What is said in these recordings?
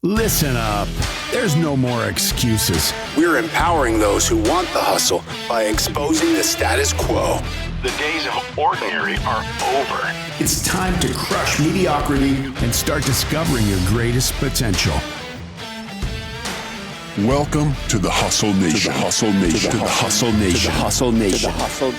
Listen up. There's no more excuses. We're empowering those who want the hustle by exposing the status quo. The days of ordinary are over. It's time to crush mediocrity and start discovering your greatest potential. Welcome to the Hustle Nation. To the Hustle Nation. To the Hustle Nation. To the Hustle Nation. To the Hustle.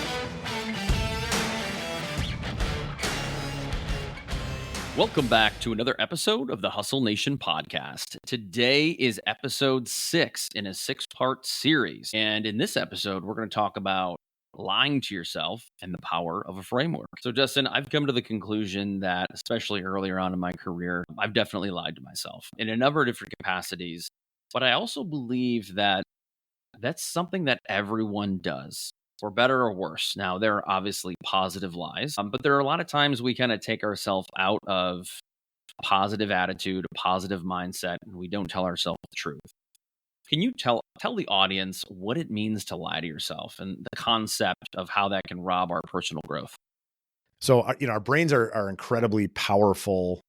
Welcome back to another episode of the Hustle Nation podcast. Today is episode 6 in a 6-part series. And in this episode, we're going to talk about lying to yourself and the power of a framework. So, Justin, I've come to the conclusion that, especially earlier on in my career, I've definitely lied to myself in a number of different capacities. But I also believe that that's something that everyone does, for better or worse. Now, there are obviously positive lies, but there are a lot of times we kind of take ourselves out of a positive attitude, a positive mindset, and we don't tell ourselves the truth. Can you tell the audience what it means to lie to yourself and the concept of how that can rob our personal growth? So, our brains are incredibly powerful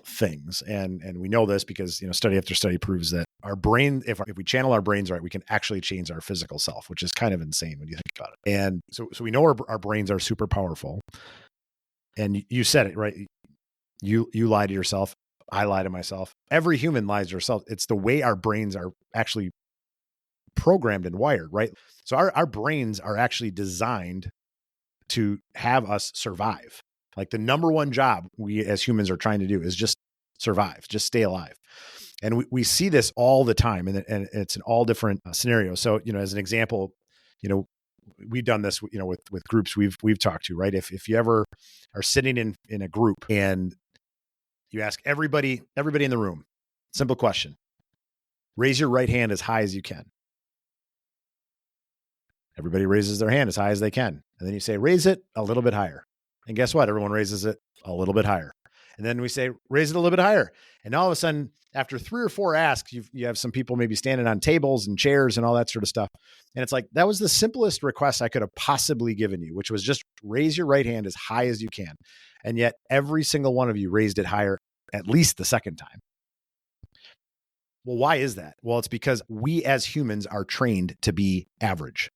things. And we know this because, study after study proves that our brain, if we channel our brains right, we can actually change our physical self, which is kind of insane when you think about it. And so we know our brains are super powerful. And you said it, right? You lie to yourself. I lie to myself. Every human lies to herself. It's the way our brains are actually programmed and wired, right? So our brains are actually designed to have us survive. Like the number one job we as humans are trying to do is just survive, just stay alive. And we see this all the time, and it's in all different scenarios. So, as an example, we've done this, with groups we've talked to, right? If you ever are sitting in a group and you ask everybody in the room, simple question, raise your right hand as high as you can. Everybody raises their hand as high as they can. And then you say, raise it a little bit higher. And guess what? Everyone raises it a little bit higher. And then we say, raise it a little bit higher. And all of a sudden, after 3 or 4 asks, you have some people maybe standing on tables and chairs and all that sort of stuff. And it's like, that was the simplest request I could have possibly given you, which was just raise your right hand as high as you can. And yet every single one of you raised it higher at least the second time. Well, why is that? Well, it's because we as humans are trained to be average.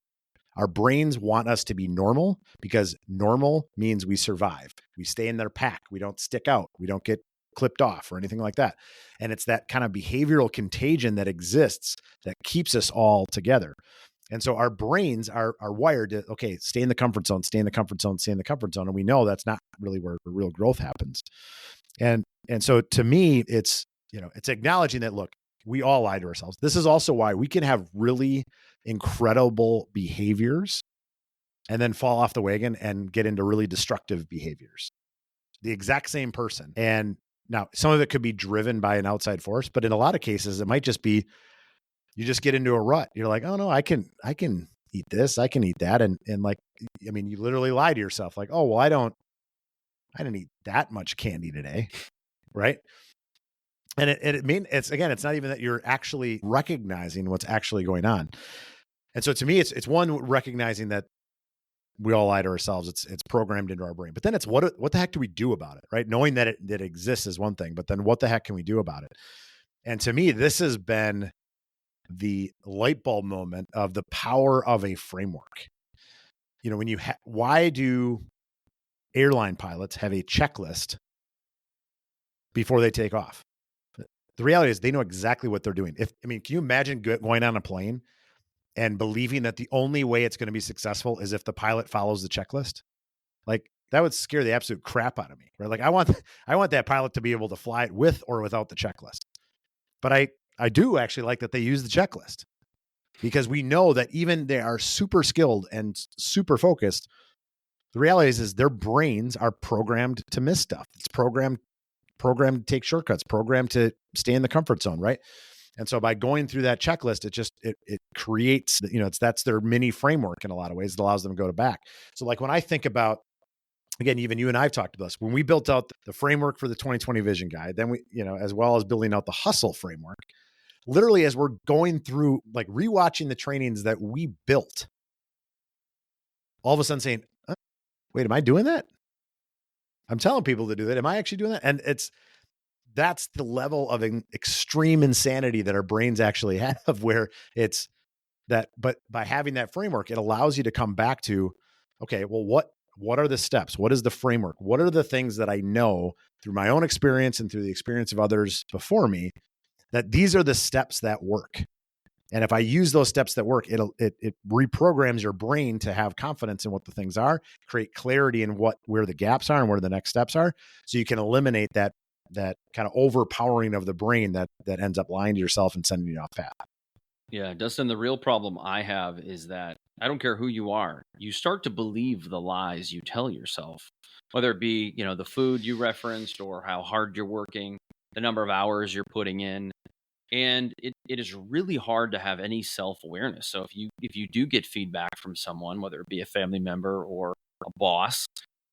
Our brains want us to be normal because normal means we survive. We stay in their pack. We don't stick out. We don't get clipped off or anything like that. And it's that kind of behavioral contagion that exists that keeps us all together. And so our brains are wired to, okay, stay in the comfort zone, stay in the comfort zone, stay in the comfort zone. And we know that's not really where the real growth happens. And so to me, it's acknowledging that, look, we all lie to ourselves. This is also why we can have really incredible behaviors and then fall off the wagon and get into really destructive behaviors. The exact same person. And now some of it could be driven by an outside force, but in a lot of cases, it might just be, you just get into a rut. You're like, oh no, I can eat this. I can eat that. And you literally lie to yourself like, oh, well, I didn't eat that much candy today. Right. And it's not even that you're actually recognizing what's actually going on. And so to me, it's one, recognizing that we all lie to ourselves. It's programmed into our brain. But then it's what the heck do we do about it, right? Knowing that it exists is one thing, but then what the heck can we do about it? And to me, this has been the light bulb moment of the power of a framework. Why do airline pilots have a checklist before they take off? The reality is they know exactly what they're doing. Can you imagine going on a plane and believing that the only way it's going to be successful is if the pilot follows the checklist? Like, that would scare the absolute crap out of me, right? Like, I want that pilot to be able to fly it with or without the checklist. But I do actually like that they use the checklist, because we know that even they are super skilled and super focused, the reality is their brains are programmed to miss stuff. It's programmed to take shortcuts, programmed to stay in the comfort zone, right? And so by going through that checklist, it creates, that's their mini framework in a lot of ways. It allows them to go to back. So like when I think about, again, even you and I've talked about this, when we built out the framework for the 2020 Vision Guide, then we, as well as building out the hustle framework, literally as we're going through, like rewatching the trainings that we built, all of a sudden saying, wait, am I doing that? I'm telling people to do that. Am I actually doing that? And it's that's the level of extreme insanity that our brains actually have, where it's that, but by having that framework, it allows you to come back to, okay, well, what are the steps? What is the framework? What are the things that I know through my own experience and through the experience of others before me, that these are the steps that work? And if I use those steps that work, it reprograms your brain to have confidence in what the things are, create clarity in where the gaps are and where the next steps are. So you can eliminate that kind of overpowering of the brain that ends up lying to yourself and sending you off path. Yeah, Dustin, the real problem I have is that I don't care who you are, you start to believe the lies you tell yourself, whether it be, the food you referenced or how hard you're working, the number of hours you're putting in. And it is really hard to have any self-awareness. So if you do get feedback from someone, whether it be a family member or a boss,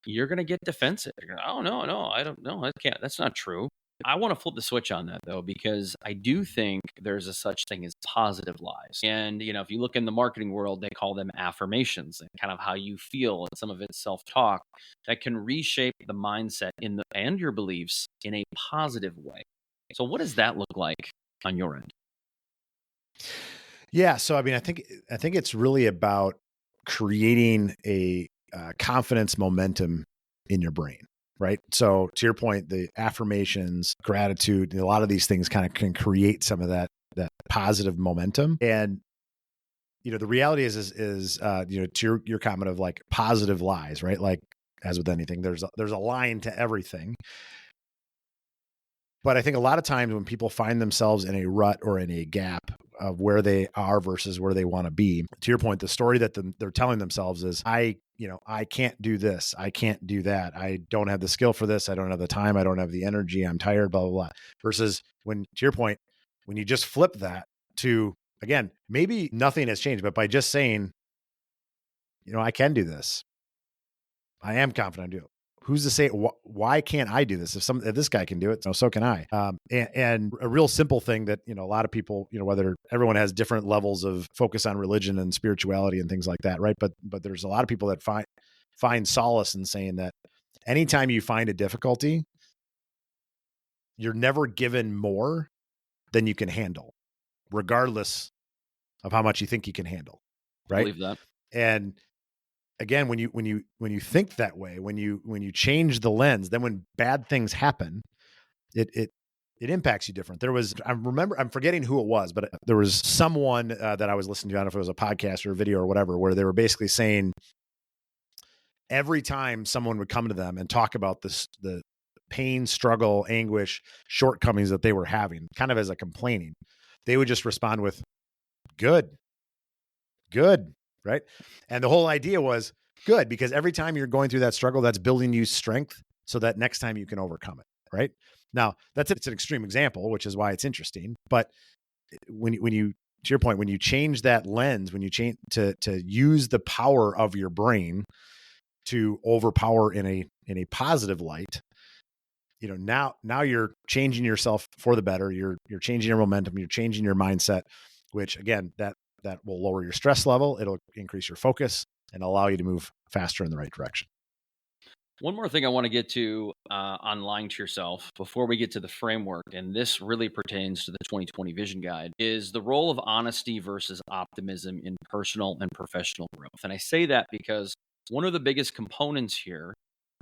you're going to get defensive. You're going, oh, no, I don't know. I can't. That's not true. I want to flip the switch on that, though, because I do think there's a such thing as positive lies. And, if you look in the marketing world, they call them affirmations, and kind of how you feel, and some of it's self-talk that can reshape the mindset and your beliefs in a positive way. So what does that look like on your end? Yeah. So, I mean, I think it's really about creating a confidence momentum in your brain, right? So to your point, the affirmations, gratitude, a lot of these things kind of can create some of that positive momentum. And, the reality is to your comment of like positive lies, right? Like, as with anything, there's a line to everything. But I think a lot of times when people find themselves in a rut or in a gap of where they are versus where they want to be, to your point, the story that they're telling themselves is, I can't do this. I can't do that. I don't have the skill for this. I don't have the time. I don't have the energy. I'm tired, blah, blah, blah. Versus to your point, when you just flip that to, again, maybe nothing has changed, but by just saying, I can do this. I am confident I do it. Who's to say, why can't I do this? If this guy can do it, so can I. And a real simple thing that, a lot of people, whether everyone has different levels of focus on religion and spirituality and things like that, right? But there's a lot of people that find solace in saying that anytime you find a difficulty, you're never given more than you can handle, regardless of how much you think you can handle, right? I believe that. And again, when you think that way, when you change the lens, then when bad things happen, it impacts you different. I'm forgetting who it was, but there was someone that I was listening to, I don't know if it was a podcast or a video or whatever, where they were basically saying every time someone would come to them and talk about the pain, struggle, anguish, shortcomings that they were having, kind of as a complaining, they would just respond with good. Right. And the whole idea was good, because every time you're going through that struggle, that's building you strength so that next time you can overcome it. Right. Now, it's an extreme example, which is why it's interesting. But when you, to your point, when you change that lens, when you change to use the power of your brain to overpower in a positive light, now you're changing yourself for the better. You're changing your momentum. You're changing your mindset, which again, that will lower your stress level. It'll increase your focus and allow you to move faster in the right direction. One more thing I want to get to on lying to yourself before we get to the framework, and this really pertains to the 2020 Vision Guide, is the role of honesty versus optimism in personal and professional growth. And I say that because one of the biggest components here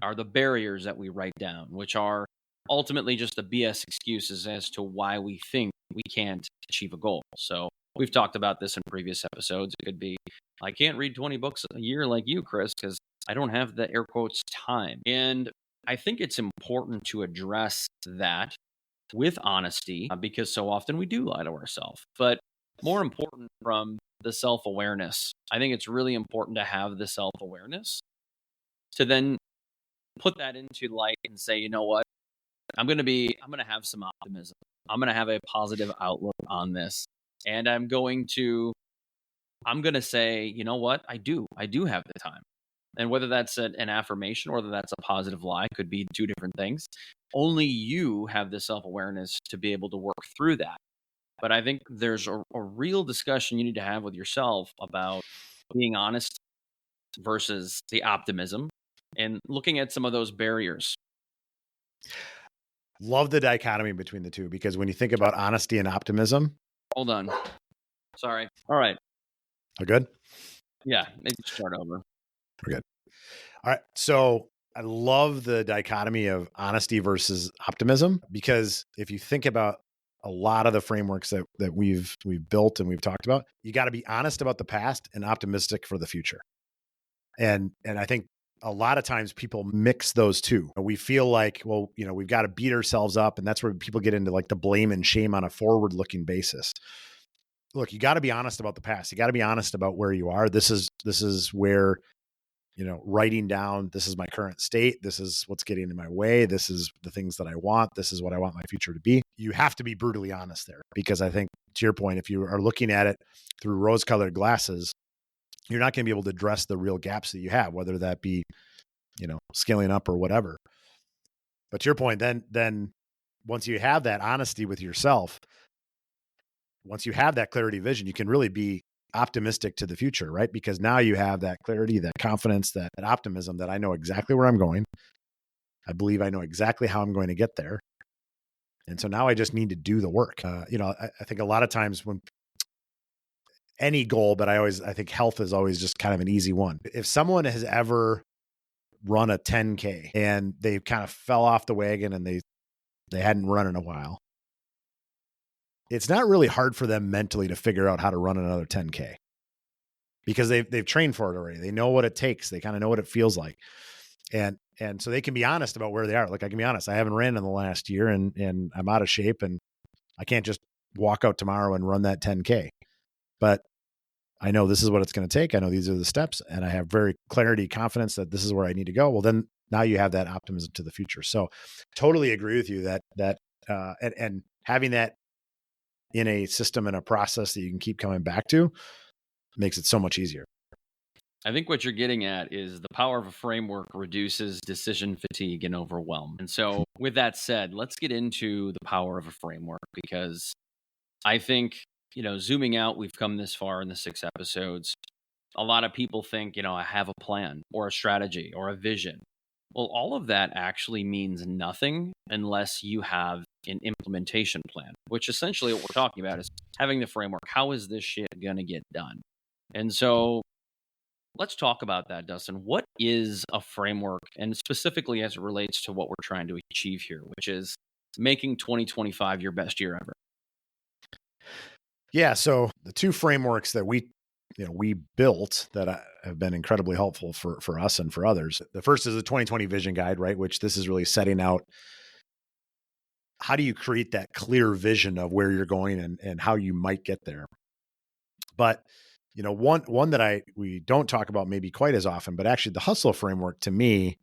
are the barriers that we write down, which are ultimately just the BS excuses as to why we think we can't achieve a goal. So we've talked about this in previous episodes. It could be, I can't read 20 books a year like you, Chris, because I don't have the air quotes time. And I think it's important to address that with honesty, because so often we do lie to ourselves. But more important, from the self-awareness, I think it's really important to have the self-awareness to then put that into light and say, you know what, I'm going to have some optimism. I'm going to have a positive outlook on this. And I'm going to say, you know what, I do have the time. And whether that's an affirmation or whether that's a positive lie, could be two different things. Only you have the self-awareness to be able to work through that. But I think there's a real discussion you need to have with yourself about being honest versus the optimism and looking at some of those barriers. love the dichotomy between the two, because when you think about honesty and optimism, Hold on. Sorry. All right. are good. Yeah. Maybe start over. We're good. All right. So I love the dichotomy of honesty versus optimism, because if you think about a lot of the frameworks that we've built and we've talked about, you got to be honest about the past and optimistic for the future. And I think a lot of times people mix those two. We feel like, well, we've got to beat ourselves up, and that's where people get into like the blame and shame on a forward-looking basis. Look, you got to be honest about the past. You got to be honest about where you are. This is where, writing down, this is my current state. This is what's getting in my way. This is the things that I want. This is what I want my future to be. You have to be brutally honest there, because I think, to your point, if you are looking at it through rose-colored glasses, you're not going to be able to address the real gaps that you have, whether that be, scaling up or whatever. But to your point, then once you have that honesty with yourself, once you have that clarity vision, you can really be optimistic to the future, right? Because now you have that clarity, that confidence, that optimism that I know exactly where I'm going. I believe I know exactly how I'm going to get there. And so now I just need to do the work. I think a lot of times when any goal, but I think health is always just kind of an easy one. If someone has ever run a 10K and they kind of fell off the wagon and they hadn't run in a while, it's not really hard for them mentally to figure out how to run another 10K, because they've trained for it already. They know what it takes. They kind of know what it feels like. And so they can be honest about where they are. Like, I can be honest, I haven't ran in the last year and I'm out of shape, and I can't just walk out tomorrow and run that 10K. But I know this is what it's going to take. I know these are the steps, and I have very confidence that this is where I need to go. Well, then now you have that optimism to the future. So totally agree with you that and having that in a system and a process that you can keep coming back to makes it so much easier. I think what you're getting at is the power of a framework reduces decision fatigue and overwhelm. And so with that said, let's get into the power of a framework, because I think, zooming out, we've come this far in the 6 episodes. A lot of people think, I have a plan or a strategy or a vision. Well, all of that actually means nothing unless you have an implementation plan, which essentially what we're talking about is having the framework. How is this shit going to get done? And so let's talk about that, Dustin. What is a framework, and specifically as it relates to what we're trying to achieve here, which is making 2025 your best year ever? Yeah. So the 2 frameworks that we built that have been incredibly helpful for us and for others. The first is the 2020 vision guide, right? Which this is really setting out, how do you create that clear vision of where you're going and how you might get there? But, one that we don't talk about maybe quite as often, but actually the hustle framework, to me,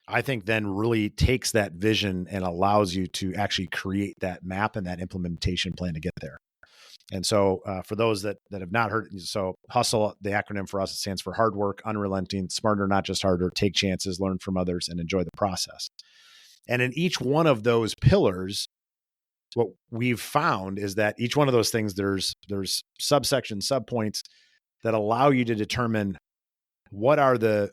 I think then really takes that vision and allows you to actually create that map and that implementation plan to get there. And so for those that have not heard, so hustle, the acronym for us, it stands for hard work, unrelenting, smarter, not just harder, take chances, learn from others, and enjoy the process. And in each one of those pillars, what we've found is that each one of those things, there's subsections, subpoints that allow you to determine what are the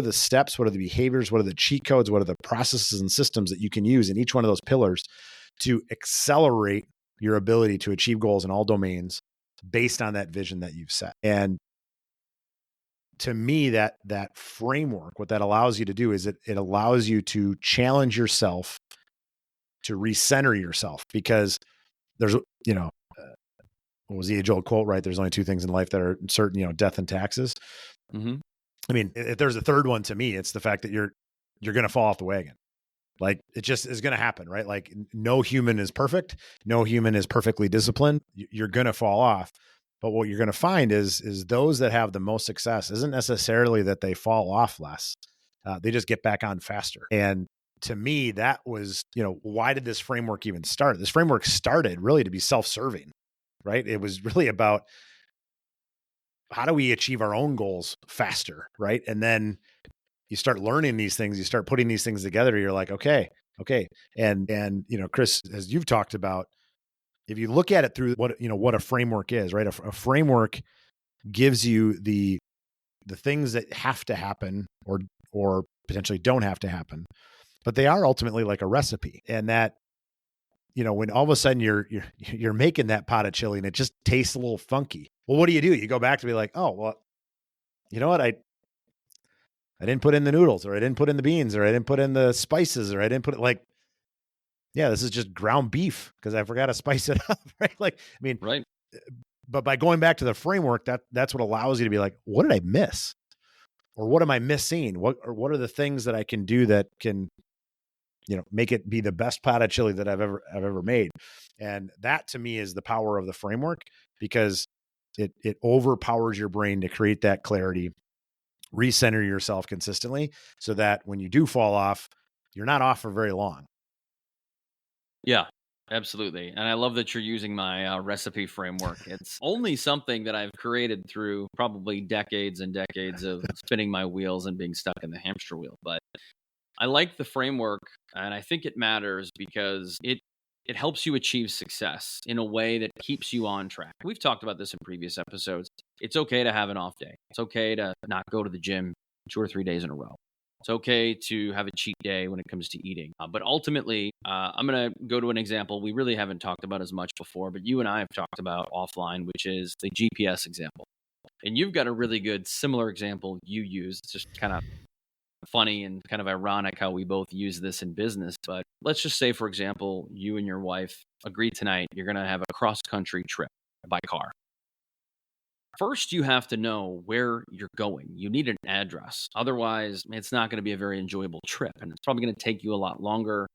steps, what are the behaviors, what are the cheat codes, what are the processes and systems that you can use in each one of those pillars to accelerate your ability to achieve goals in all domains based on that vision that you've set. And to me, that framework, what that allows you to do is it allows you to challenge yourself, to recenter yourself, because there's, what was the age-old quote, right? There's only 2 things in life that are certain, death and taxes. Mm-hmm. I mean, if there's a third one, to me, it's the fact that you're going to fall off the wagon. Like, it just is going to happen, right? Like, no human is perfect. No human is perfectly disciplined. You're going to fall off. But what you're going to find is those that have the most success isn't necessarily that they fall off less. They just get back on faster. And to me, that was, why did this framework even start? This framework started really to be self-serving, right? It was really about, how do we achieve our own goals faster, right? And then you start learning these things, you start putting these things together. You're like, okay. And Chris, as you've talked about, if you look at it through what a framework is, right? A framework gives you the things that have to happen or potentially don't have to happen. but they are ultimately like a recipe. And that, when all of a sudden you're making that pot of chili and it just tastes a little funky. Well, what do? You go back to be like, oh, well, you know what? I didn't put in the noodles, or I didn't put in the beans, or I didn't put in the spices, or I didn't put it this is just ground beef because I forgot to spice it up. Right. Right. But by going back to the framework, that's what allows you to be like, what did I miss? Or what am I missing? What are the things that I can do that can, make it be the best pot of chili that I've ever made? And that to me is the power of the framework, because it overpowers your brain to create that clarity, recenter yourself consistently, so that when you do fall off, you're not off for very long. Yeah, absolutely. And I love that you're using my recipe framework. It's only something that I've created through probably decades and decades of spinning my wheels and being stuck in the hamster wheel. But I like the framework, and I think it matters because it helps you achieve success in a way that keeps you on track. We've talked about this in previous episodes. It's okay to have an off day. It's okay to not go to the gym 2 or 3 days in a row. It's okay to have a cheat day when it comes to eating. But ultimately, I'm going to go to an example we really haven't talked about as much before, but you and I have talked about offline, which is the GPS example. And you've got a really good similar example you use. It's just kind of funny and kind of ironic how we both use this in business. But let's just say, for example, you and your wife agree tonight you're going to have a cross-country trip by car. First, you have to know where you're going. You need an address. Otherwise, it's not going to be a very enjoyable trip, and it's probably going to take you a lot longer.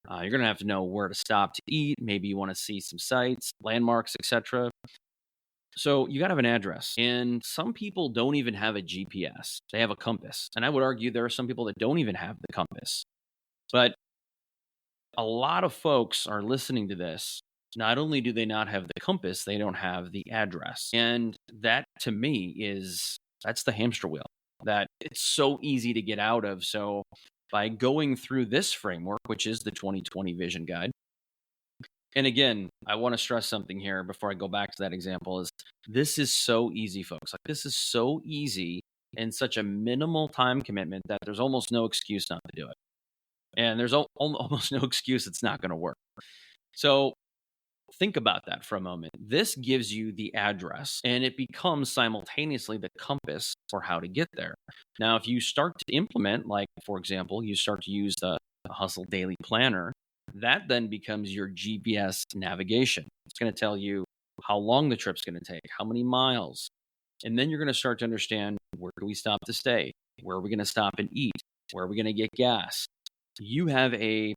You're going to have to know where to stop to eat. Maybe you want to see some sites, landmarks, etc. So you got to have an address. And some people don't even have a GPS. They have a compass. And I would argue there are some people that don't even have the compass. But a lot of folks are listening to this. Not only do they not have the compass, they don't have the address. And that, to me, that's the hamster wheel that it's so easy to get out of. So by going through this framework, which is the 2020 Vision Guide, and again, I want to stress something here before I go back to that example, is this is so easy, folks. Like, this is so easy and such a minimal time commitment that there's almost no excuse not to do it. And there's almost no excuse it's not going to work. So think about that for a moment. This gives you the address, and it becomes simultaneously the compass for how to get there. Now, if you start to implement, like, for example, you start to use the Hustle Daily Planner, that then becomes your GPS navigation. It's going to tell you how long the trip's going to take, how many miles. And then you're going to start to understand, where do we stop to stay? Where are we going to stop and eat? Where are we going to get gas? You have a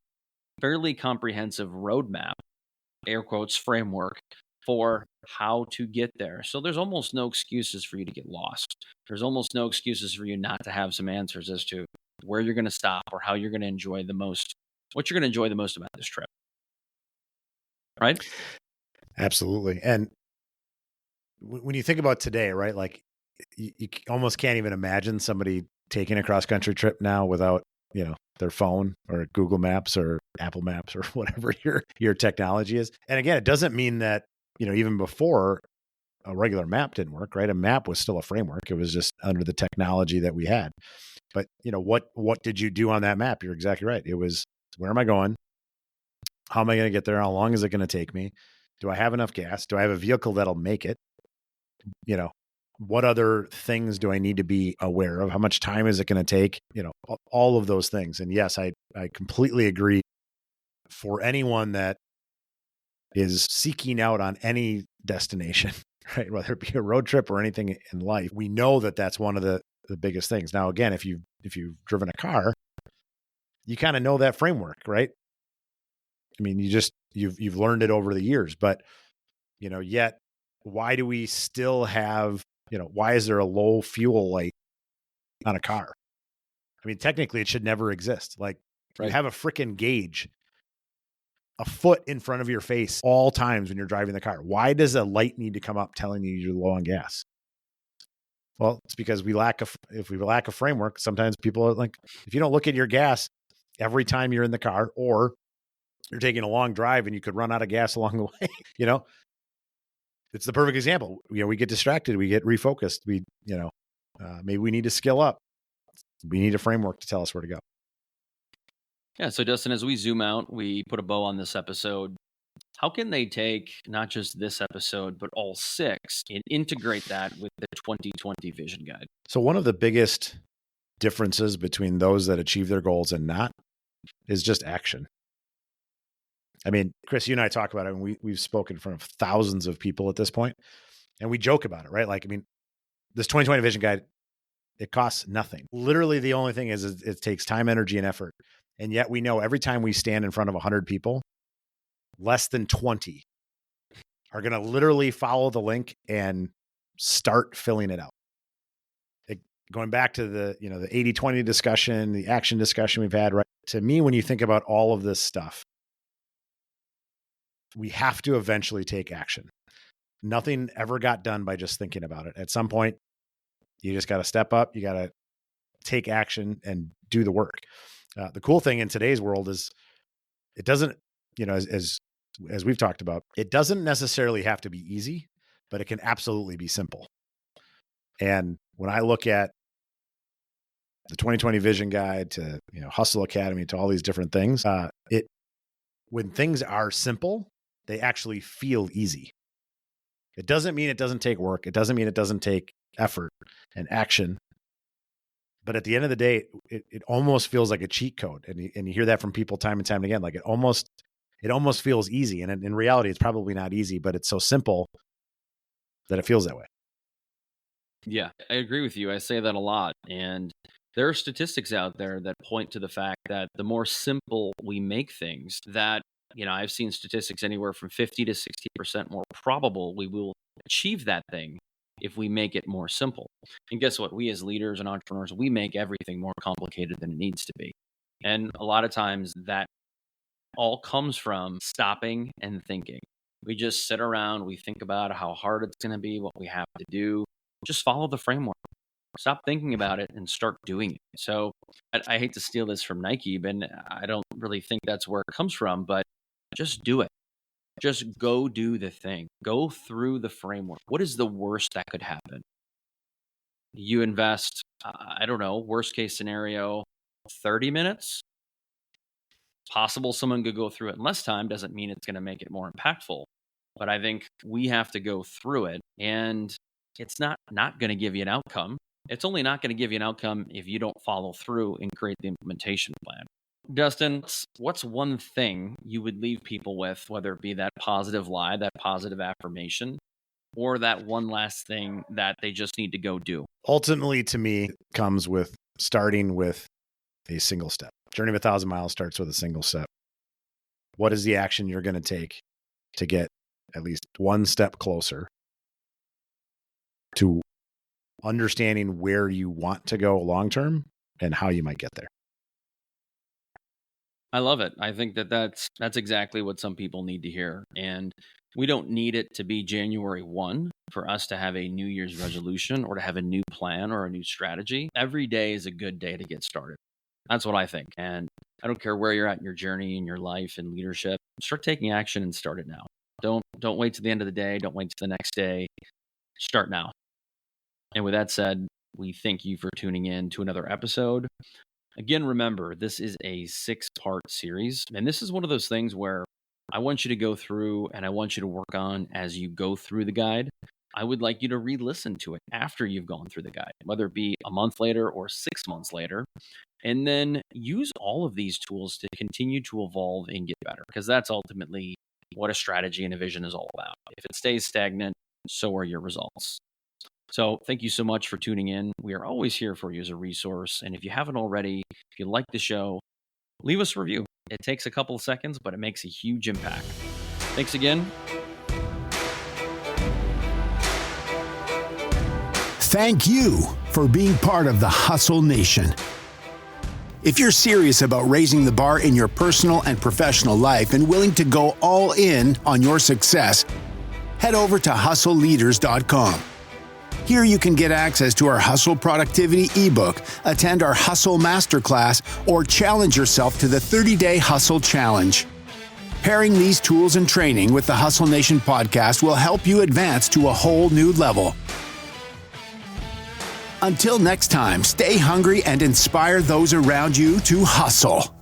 fairly comprehensive roadmap, air quotes, framework for how to get there. So there's almost no excuses for you to get lost. There's almost no excuses for you not to have some answers as to where you're going to stop or how you're going to enjoy the most, what you're going to enjoy the most about this trip. Right? Absolutely. And when you think about today, right, like you almost can't even imagine somebody taking a cross-country trip now without, their phone or Google Maps or Apple Maps or whatever your technology is. And again, it doesn't mean that, even before, a regular map didn't work, right? A map was still a framework. It was just under the technology that we had. But, what did you do on that map? You're exactly right. It was, where am I going? How am I going to get there? How long is it going to take me? Do I have enough gas? Do I have a vehicle that'll make it? What other things do I need to be aware of? How much time is it going to take? All of those things. And yes, I completely agree. For anyone that is seeking out on any destination, right, whether it be a road trip or anything in life, we know that that's one of the biggest things. Now, again, if you've driven a car, you kind of know that framework, right? I mean, you've learned it over the years, but yet why do we still have, why is there a low fuel light on a car? I mean, technically it should never exist. Like, right. You have a freaking gauge a foot in front of your face all times when you're driving the car. Why does a light need to come up telling you you're low on gas? Well, it's because if we lack a framework, sometimes people are like, if you don't look at your gas every time you're in the car, or you're taking a long drive and you could run out of gas along the way, it's the perfect example. We get distracted, we get refocused. Maybe we need to skill up. We need a framework to tell us where to go. Yeah. So, Dustin, as we zoom out, we put a bow on this episode. How can they take not just this episode, but all 6 and integrate that with the 2020 Vision Guide? So one of the biggest differences between those that achieve their goals and not is just action. I mean, Chris, you and I talk about it, and we've spoken in front of thousands of people at this point, and we joke about it, right? Like, I mean, this 2020 Vision Guide, it costs nothing. Literally, the only thing is it takes time, energy, and effort. And yet we know every time we stand in front of 100 people, less than 20 are going to literally follow the link and start filling it out. Going back to the 80-20 discussion, the action discussion we've had, right? To me, when you think about all of this stuff, we have to eventually take action. Nothing ever got done by just thinking about it. At some point, you just got to step up. You got to take action and do the work. The cool thing in today's world is it doesn't, as we've talked about, it doesn't necessarily have to be easy, but it can absolutely be simple. And when I look at the 2020 Vision Guide to, Hustle Academy, to all these different things, when things are simple, they actually feel easy. It doesn't mean it doesn't take work. It doesn't mean it doesn't take effort and action. But at the end of the day, it almost feels like a cheat code. And you hear that from people time and time again. Like it almost feels easy. And in reality, it's probably not easy, but it's so simple that it feels that way. Yeah, I agree with you. I say that a lot. And there are statistics out there that point to the fact that the more simple we make things, that, I've seen statistics anywhere from 50 to 60% more probable we will achieve that thing if we make it more simple. And guess what? We as leaders and entrepreneurs, we make everything more complicated than it needs to be. And a lot of times that all comes from stopping and thinking. We just sit around, we think about how hard it's going to be, what we have to do. Just follow the framework. Stop thinking about it and start doing it. So I hate to steal this from Nike, but I don't really think that's where it comes from, but just do it. Just go do the thing. Go through the framework. What is the worst that could happen? You invest, worst case scenario, 30 minutes. Possible someone could go through it in less time. Doesn't mean it's going to make it more impactful. But I think we have to go through it. And it's not going to give you an outcome. It's only not going to give you an outcome if you don't follow through and create the implementation plan. Dustin, what's one thing you would leave people with, whether it be that positive lie, that positive affirmation, or that one last thing that they just need to go do? Ultimately, to me, it comes with starting with a single step. Journey of 1,000 miles starts with a single step. What is the action you're going to take to get at least one step closer to understanding where you want to go long-term and how you might get there? I love it. I think that's exactly what some people need to hear. And we don't need it to be January 1 for us to have a New Year's resolution or to have a new plan or a new strategy. Every day is a good day to get started. That's what I think. And I don't care where you're at in your journey, in your life, in leadership. Start taking action and start it now. Don't wait to the end of the day. Don't wait to the next day. Start now. And with that said, we thank you for tuning in to another episode. Again, remember, this is a 6-part series. And this is one of those things where I want you to go through and I want you to work on as you go through the guide. I would like you to re-listen to it after you've gone through the guide, whether it be a month later or 6 months later. And then use all of these tools to continue to evolve and get better, because that's ultimately what a strategy and a vision is all about. If it stays stagnant, so are your results. So thank you so much for tuning in. We are always here for you as a resource. And if you haven't already, if you like the show, leave us a review. It takes a couple of seconds, but it makes a huge impact. Thanks again. Thank you for being part of the Hustle Nation. If you're serious about raising the bar in your personal and professional life and willing to go all in on your success, head over to hustleleaders.com. Here you can get access to our Hustle Productivity ebook, attend our Hustle Masterclass, or challenge yourself to the 30-day Hustle Challenge. Pairing these tools and training with the Hustle Nation podcast will help you advance to a whole new level. Until next time, stay hungry and inspire those around you to hustle.